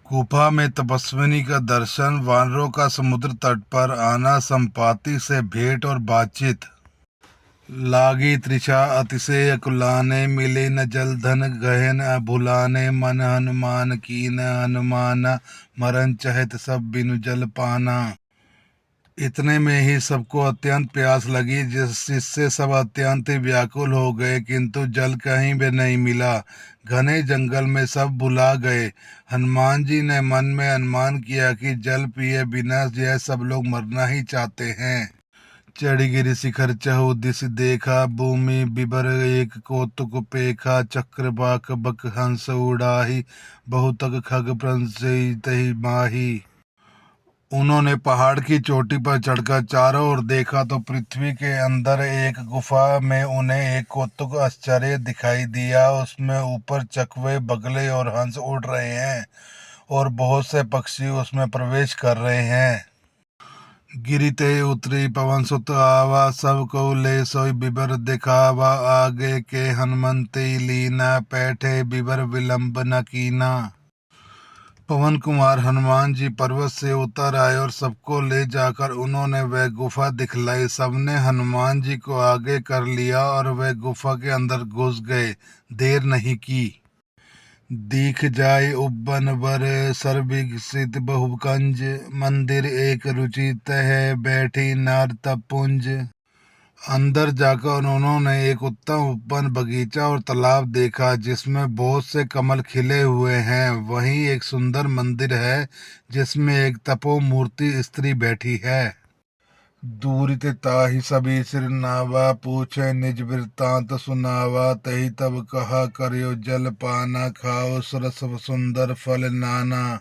गुफा में तपस्विनी का दर्शन, वानरों का समुद्र तट पर आना, संपाति से भेंट और बातचीत। लागी तृषा अतिशय कुलाने, मिले न जल धन गहन भुलाने, मन हनुमान कीन हनुमाना, मरण चहत सब बिनु जल पाना। इतने में ही सबको अत्यंत प्यास लगी, जिससे सब अत्यंत ही व्याकुल हो गए, किंतु जल कहीं भी नहीं मिला। घने जंगल में सब भुला गए। हनुमान जी ने मन में अनुमान किया कि जल पिए बिना यह सब लोग मरना ही चाहते हैं। चढ़ी गिरि शिखर चहु दिस देखा, भूमि बिबर एक कौतुक पेखा, चक्र बाक बक हंस उड़ाही, बहुतक खग प्रंसहि माही। उन्होंने पहाड़ की चोटी पर चढ़कर चारों ओर देखा तो पृथ्वी के अंदर एक गुफा में उन्हें एक कौतुक आश्चर्य दिखाई दिया। उसमें ऊपर चकवे बगले और हंस उड़ रहे हैं और बहुत से पक्षी उसमें प्रवेश कर रहे हैं। गिरि ते उतरी पवन सुत आवा, सब को ले सोई बिबर दिखावा, आगे के हनुमंती लीना, बैठे बिबर विलंब न कीना। पवन कुमार हनुमान जी पर्वत से उतर आए और सबको ले जाकर उन्होंने वह गुफा दिखलाई। सबने हनुमान जी को आगे कर लिया और वह गुफा के अंदर घुस गए। देर नहीं की। दीख जाए उब्बन बर सर्विकसित बहुकंज, मंदिर एक रुचि तह बैठी नार तपुंज। अंदर जाकर उन्होंने एक उत्तम उपवन, बगीचा और तालाब देखा जिसमें बहुत से कमल खिले हुए हैं। वहीं एक सुंदर मंदिर है जिसमें एक तपो मूर्ति स्त्री बैठी है। दूर ते ताहि सभी सिर नावा, पूछे निज वृत्तांत सुनावा, तही तब कहा करियो जल पाना, खाओ सरस सुंदर फल नाना।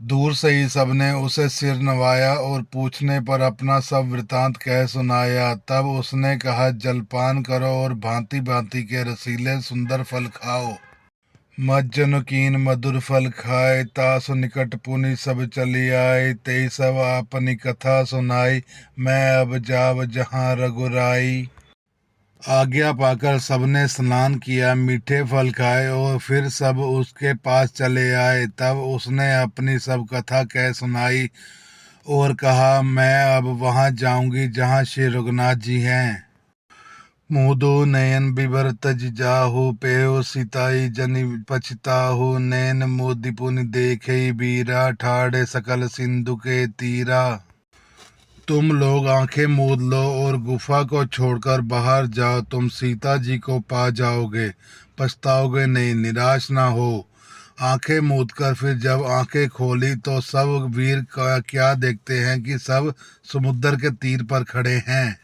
दूर से ही सबने उसे सिर नवाया और पूछने पर अपना सब वृतांत कह सुनाया। तब उसने कहा, जलपान करो और भांति भांति के रसीले सुंदर फल खाओ। मज्जन कीन मधुर फल खाए, तासु निकट पुनि सब चली आए, ते सब आपनी कथा सुनाई, मैं अब जाव जहाँ रघुराई। आज्ञा पाकर सबने स्नान किया, मीठे फल खाए और फिर सब उसके पास चले आए। तब उसने अपनी सब कथा कह सुनाई और कहा, मैं अब वहां जाऊंगी जहां श्री रघुनाथ जी हैं। मुदो नयन बिबर तज जाहु, पेहो सिताई जनि पछताहु, नैन मोदि पुनि देखे बीरा, ठाड़े सकल सिंधु के तीरा। तुम लोग आंखें मूंद लो और गुफा को छोड़कर बाहर जाओ, तुम सीता जी को पा जाओगे, पछताओगे नहीं, निराश ना हो। आंखें मूंद कर फिर जब आंखें खोली तो सब वीर का क्या देखते हैं कि सब समुद्र के तीर पर खड़े हैं।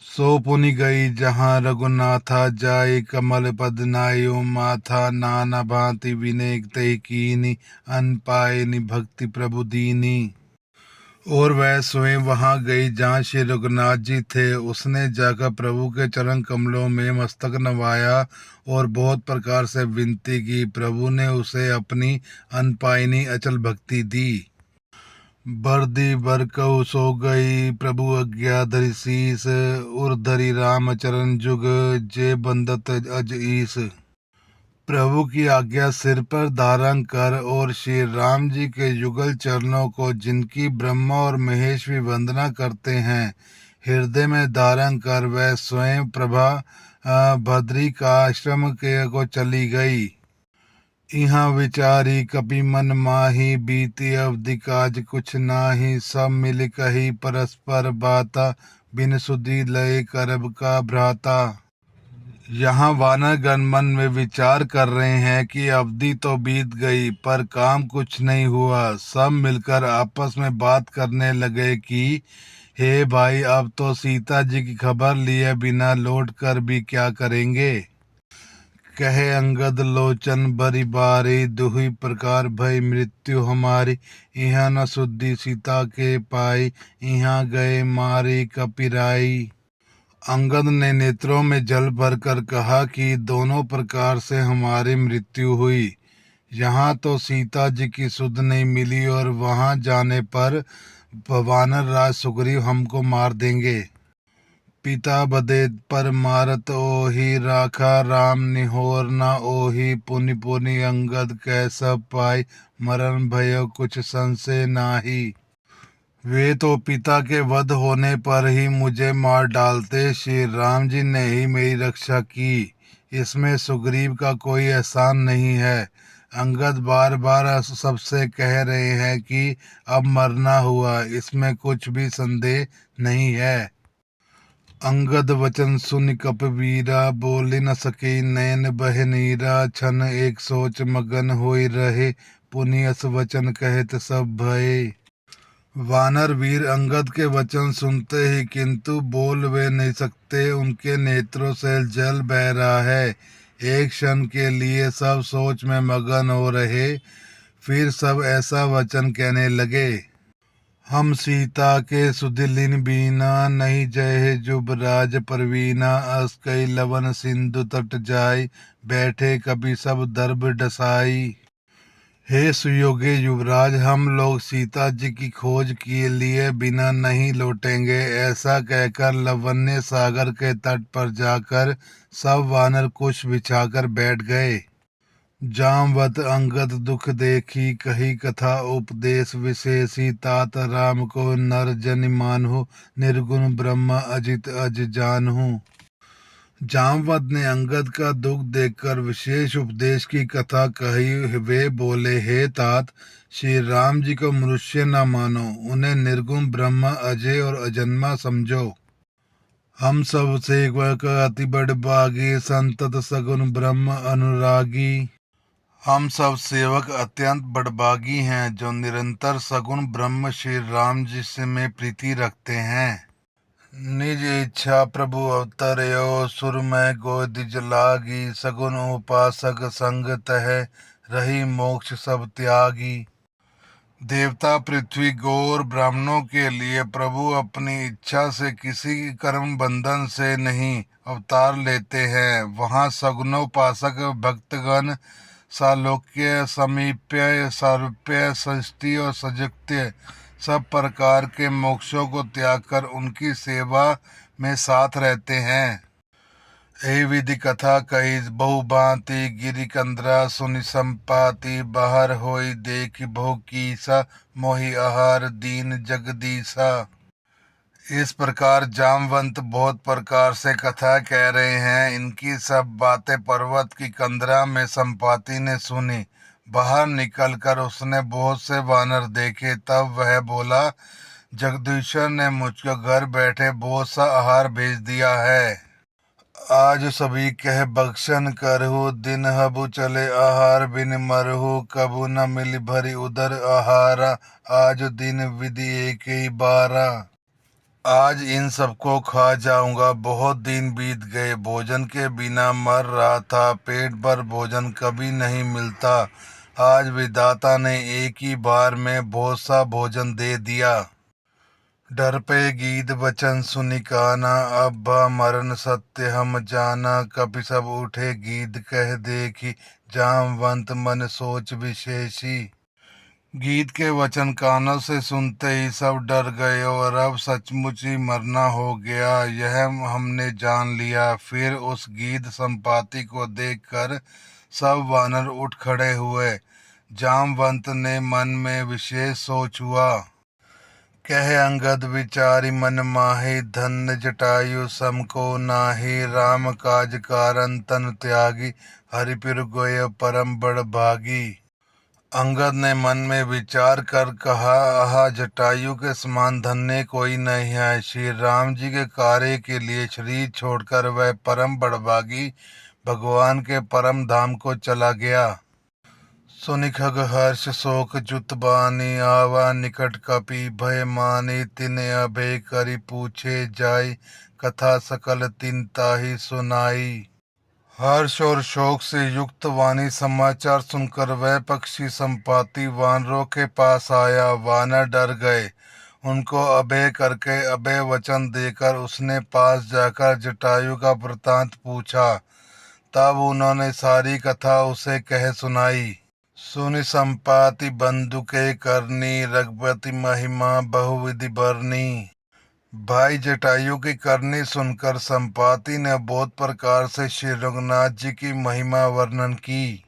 सो पुनि गई जहाँ रघुनाथा, जाए कमल पद नायो माथा, नाना भांति विनय तहि कीनी, अन पाए नि भक्ति प्रभु दीनी। और वह स्वयं वहां गई जहाँ श्री रघुनाथ जी थे। उसने जाकर प्रभु के चरण कमलों में मस्तक नवाया और बहुत प्रकार से विनती की। प्रभु ने उसे अपनी अनपायनी अचल भक्ति दी। बरदी बरकऊ सो गई प्रभु आज्ञा धरि शीस, उर धरि राम चरण जुग, जे बंदत अज ईस। प्रभु की आज्ञा सिर पर धारण कर और श्री राम जी के युगल चरणों को, जिनकी ब्रह्मा और महेश भी वंदना करते हैं, हृदय में धारण कर वह स्वयं प्रभा भद्री का आश्रम के को चली गई। यहाँ विचारी कपि मन माही, बीती अवधि काज कुछ नाही, सब मिल कही परस्पर बाता, बिन सुधि लय करब का भ्राता। यहाँ वानरगण मन में विचार कर रहे हैं कि अवधि तो बीत गई पर काम कुछ नहीं हुआ। सब मिलकर आपस में बात करने लगे कि हे भाई, अब तो सीता जी की खबर लिए बिना लौट कर भी क्या करेंगे। कहे अंगद लोचन बरी बारी, दुहि प्रकार भय मृत्यु हमारी, यहाँ न सुधि सीता के पाई, यहाँ गए मारी कपिराई। अंगद ने नेत्रों में जल भरकर कहा कि दोनों प्रकार से हमारी मृत्यु हुई। यहाँ तो सीता जी की सुध नहीं मिली और वहाँ जाने पर वानर राज सुग्रीव हमको मार देंगे। पिता बदे पर मारत ओहि, राखा राम निहोर न ओहि। पुनि पुनि अंगद कह सब पाई, मरण भयो कुछ संशय नाही। वे तो पिता के वध होने पर ही मुझे मार डालते, श्री राम जी ने ही मेरी रक्षा की, इसमें सुग्रीव का कोई एहसान नहीं है। अंगद बार बार सबसे कह रहे हैं कि अब मरना हुआ, इसमें कुछ भी संदेह नहीं है। अंगद वचन सुन कपवीरा, बोल न सके नैन बह नीरा। छन एक सोच मगन होई रहे, पुनि अस वचन कहत सब भये। वानर वीर अंगद के वचन सुनते ही किंतु बोल वे नहीं सकते, उनके नेत्रों से जल बह रहा है। एक क्षण के लिए सब सोच में मगन हो रहे, फिर सब ऐसा वचन कहने लगे। हम सीता के सुदिलिन बीना, नहीं जय जुबराज परवीना। अस कई लवन सिंधु तट जाय, बैठे कभी सब दर्भ डसाई। हे सुयोग्य युवराज, हम लोग सीता जी की खोज के लिए बिना नहीं लौटेंगे। ऐसा कहकर लवण्य सागर के तट पर जाकर सब वानर कुश बिछाकर बैठ गए। जामवत अंगद दुख देखी, कही कथा उपदेश विशेषी। तात राम को नर जन मानहु, निर्गुण ब्रह्म अजित अज जानहु। जामवत ने अंगद का दुख देखकर विशेष उपदेश की कथा कही। वे बोले, हे तात, श्री राम जी को मनुष्य न मानो, उन्हें निर्गुण ब्रह्म अजय और अजन्मा समझो। हम सब सेवक अति बड़भागी, संतत सगुन ब्रह्म अनुरागी। हम सब सेवक अत्यंत बड़भागी हैं, जो निरंतर सगुण ब्रह्म श्री राम जी से में प्रीति रखते हैं। निज इच्छा प्रभु अवतरयो, सुर में गोदिज लागी। सगुन उपासक संग तह, रही मोक्ष सब त्यागी। देवता पृथ्वी गौर ब्राह्मणों के लिए प्रभु अपनी इच्छा से किसी कर्म बंधन से नहीं अवतार लेते हैं। वहाँ सगुनोपासक भक्तगण सालोक्य, समीप्य, सारूप्य, सृष्टि और सजुक्त्य सब प्रकार के मोक्षों को त्याग कर उनकी सेवा में साथ रहते हैं। यही विधि कथा कही बहुभांति, गिरि कंदरा सुनि संपाति। बाहर होई देख बहु कीसा, मोहि आहार दीन जगदीसा। इस प्रकार जामवंत बहुत प्रकार से कथा कह रहे हैं। इनकी सब बातें पर्वत की कंदरा में संपाति ने सुनी। बाहर निकलकर उसने बहुत से वानर देखे, तब वह बोला, जगदीश्वर ने मुझको घर बैठे बहुत सा आहार भेज दिया है। आज सभी कह बख्शन करहु, दिन हबु चले आहार बिन मरहु। कबू न मिली भरी उदर आहारा, आज दिन विधि एक ही बारा। आज इन सबको खा जाऊंगा, बहुत दिन बीत गए, भोजन के बिना मर रहा था, पेट भर भोजन कभी नहीं मिलता। आज विधाता ने एक ही बार में बहुत सा भोजन दे दिया। डर पे गीत वचन सुनि काना, अब मरण सत्य हम जाना। कपि सब उठे गीत कह देखी, जामवंत मन सोच विशेषी। गीत के वचन कानों से सुनते ही सब डर गए और अब सचमुच ही मरना हो गया, यह हमने जान लिया। फिर उस गीत संपाति को देखकर सब वानर उठ खड़े हुए। जामवंत ने मन में विशेष सोच हुआ। कह अंगद विचारी मन माही, धन्य जटायु सम को नाही। राम काज कारण तन त्यागी, हरि पिर गोय परम बड़ भागी। अंगद ने मन में विचार कर कहा, आह, जटायु के समान धन्य कोई नहीं है। श्री राम जी के कार्य के लिए शरीर छोड़कर वह परम बड़भागी भगवान के परम धाम को चला गया। सुनि खग हर्ष शोक जुत बानी, आवा निकट कपि भय मानी। तिन अभय करि पूछे जाय, कथा सकल तिन ताहि सुनाई। हर्ष और शोक से युक्त वाणी समाचार सुनकर वह पक्षी संपाति वानरों के पास आया। वानर डर गए। उनको अभय करके अभय वचन देकर उसने पास जाकर जटायु का वृतांत पूछा। तब उन्होंने सारी कथा उसे कह सुनाई। सुनि संपाति बंधु के करनी, रघुपति महिमा बहुविधि बरनी। भाई जटायु की करनी सुनकर संपाति ने बहुत प्रकार से श्री रघुनाथ जी की महिमा वर्णन की।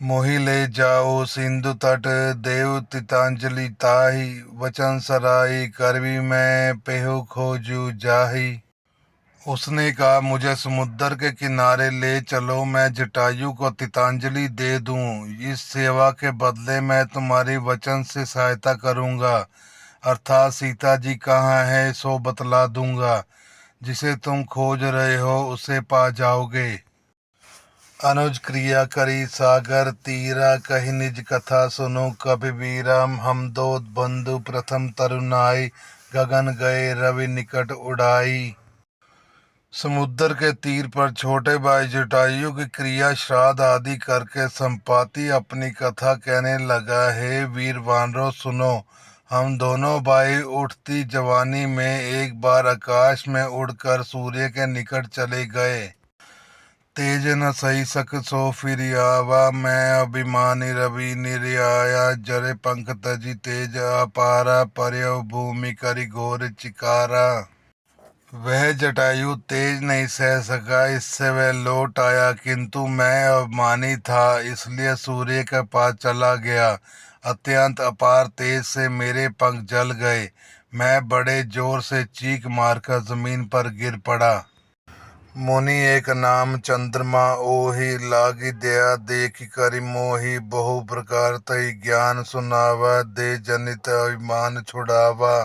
मोहि ले जाओ सिंधु तट, देव तितांजलि ताहि, वचन सराई करवी मैं पेहु खोजू जाहि। उसने कहा, मुझे समुद्र के किनारे ले चलो, मैं जटायु को तितांजलि दे दूं। इस सेवा के बदले मैं तुम्हारी वचन से सहायता करूंगा, अर्थात सीता जी कहाँ है सो बतला दूंगा। जिसे तुम खोज रहे हो उसे पा जाओगे। अनुज क्रिया करी सागर तीरा, कही निज कथा सुनो कबीरा। हम दो बंधु प्रथम तरुणाई, गगन गए रवि निकट उड़ाई। समुद्र के तीर पर छोटे भाई जटायु की क्रिया श्राद्ध आदि करके संपाति अपनी कथा कहने लगा। हे वीर वानरों सुनो, हम दोनों भाई उठती जवानी में एक बार आकाश में उड़कर सूर्य के निकट चले गए। तेज न सही सक सो फिर आवा, मैं अभिमानी रवि निर्याया। जरे पंख तजी तेज अपारा, पर्यव भूमि करी घोर चिकारा। वह जटायु तेज नहीं सह सका, इससे वह लौट आया, किंतु मैं अभिमानी था इसलिए सूर्य के पास चला गया। अत्यंत अपार तेज से मेरे पंख जल गए। मैं बड़े जोर से चीख मारकर जमीन पर गिर पड़ा। मुनि एक नाम चंद्रमा ओहि, लागी दया देख करि मोहि। बहु प्रकार तई ज्ञान सुनावा, दे जनित अभिमान छुड़ावा।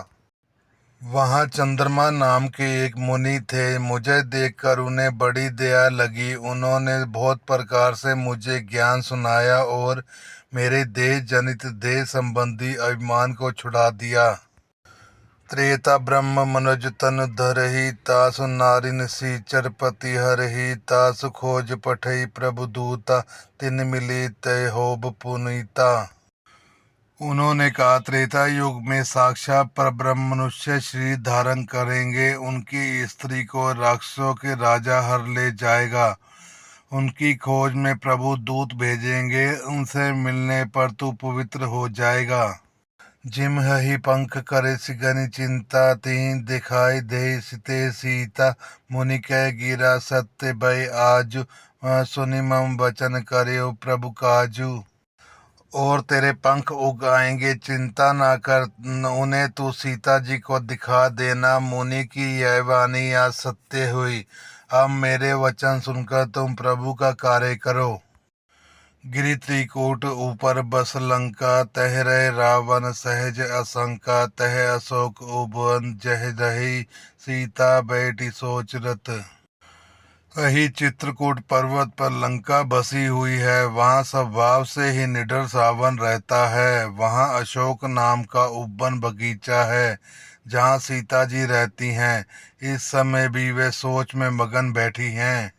वहाँ चंद्रमा नाम के एक मुनि थे। मुझे देखकर उन्हें बड़ी दया लगी। उन्होंने बहुत प्रकार से मुझे ज्ञान सुनाया और मेरे देह जनित देह संबंधी अभिमान को छुड़ा दिया। त्रेता ब्रह्म मनुज तन धरहि, तासु नारिन सीचर पति हरहि। तासु खोज पठई प्रभु दूता, तिन मिली तय होब पुनीता। उन्होंने कहा, त्रेता युग में साक्षात परब्रह्म मनुष्य शरीर धारण करेंगे। उनकी स्त्री को राक्षसों के राजा हर ले जाएगा। उनकी खोज में प्रभु दूत भेजेंगे। उनसे मिलने पर तू पवित्र हो जाएगा। जिम ही पंख करे सिगनि चिंता, तीन दिखाई दे सिते सीता। मुनि कह गिरा सत्य भय आजु, सुनि मम वचन करे प्रभु काजू। और तेरे पंख उग आएंगे, चिंता ना कर, उन्हें तू सीता जी को दिखा देना। मुनि की यह वाणी आज सत्य हुई। अब मेरे वचन सुनकर तुम प्रभु का कार्य करो। गिरि त्रिकूट ऊपर बस लंका, तह रहे रावण सहज आशंका। तह अशोक उपवन जह रही, सीता बैठी सोच रत। वही चित्रकूट पर्वत पर लंका बसी हुई है। वहाँ स्वभाव से ही निडर रावण रहता है। वहाँ अशोक नाम का उपवन बगीचा है जहाँ सीता जी रहती हैं। इस समय भी वे सोच में मगन बैठी हैं।